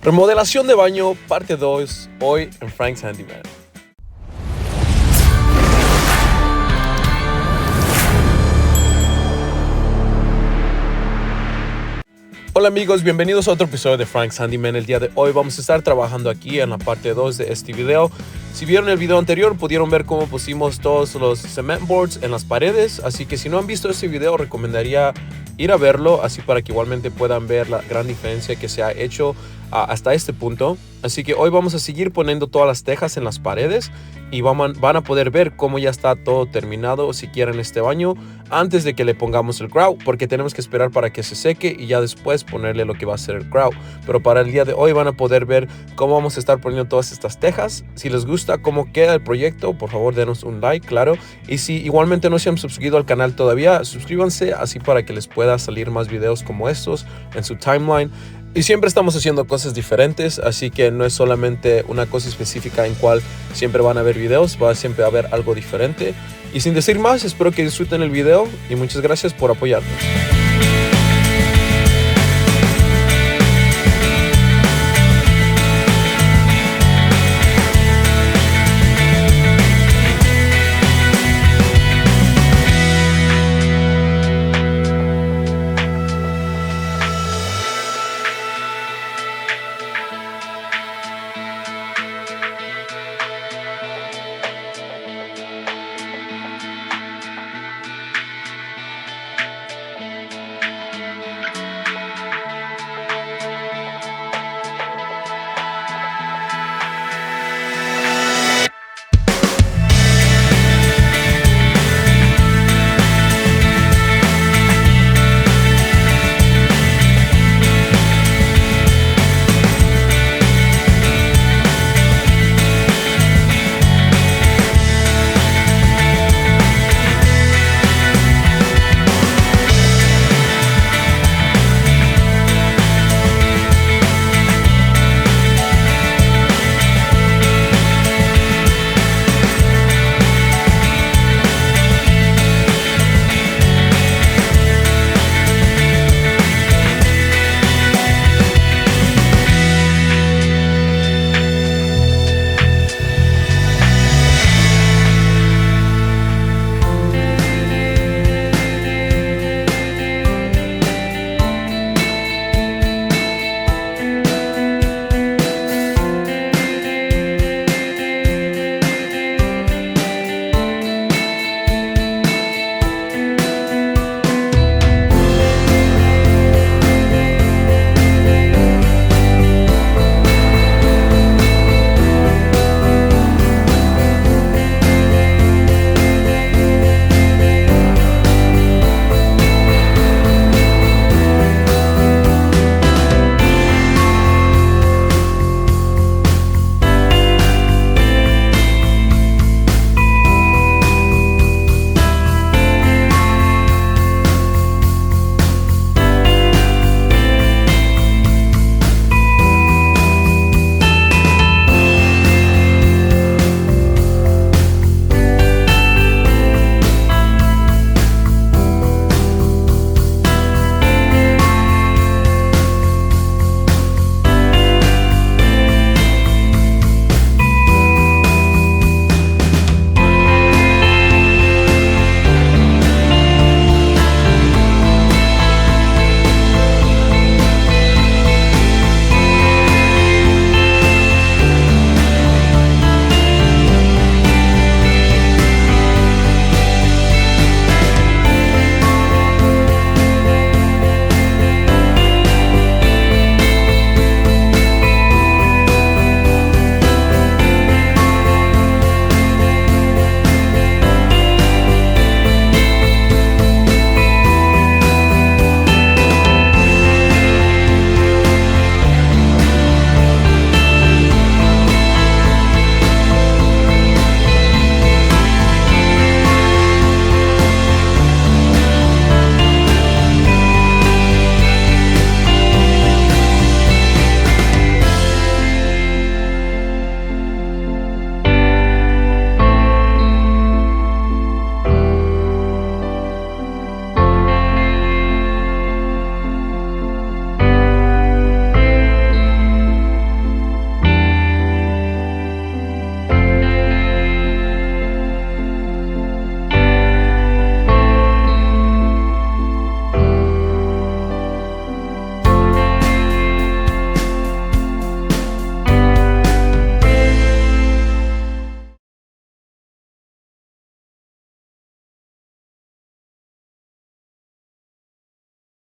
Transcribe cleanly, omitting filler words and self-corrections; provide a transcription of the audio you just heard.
Remodelación de baño, parte 2, hoy en Frank's Handyman. Hola amigos, bienvenidos a otro episodio de Frank's Handyman. El día de hoy vamos a estar trabajando aquí en la parte 2 de este video. Si vieron el video anterior pudieron ver cómo pusimos todos los cement boards en las paredes, así que si no han visto este video recomendaría ir a verlo, así para que igualmente puedan ver la gran diferencia que se ha hecho hasta este punto. Así que hoy vamos a seguir poniendo todas las tejas en las paredes y van a poder ver cómo ya está todo terminado si quieren este baño antes de que le pongamos el grout, porque tenemos que esperar para que se seque y ya después ponerle lo que va a ser el grout. Pero para el día de hoy van a poder ver cómo vamos a estar poniendo todas estas tejas. Si les gusta cómo queda el proyecto, por favor denos un like, claro. Y si igualmente no se han suscrito al canal todavía, suscríbanse así para que les pueda salir más videos como estos en su timeline. Y siempre estamos haciendo cosas diferentes, así que no es solamente una cosa específica en cual siempre van a haber videos, va a siempre haber algo diferente. Y sin decir más, espero que disfruten el video y muchas gracias por apoyarnos.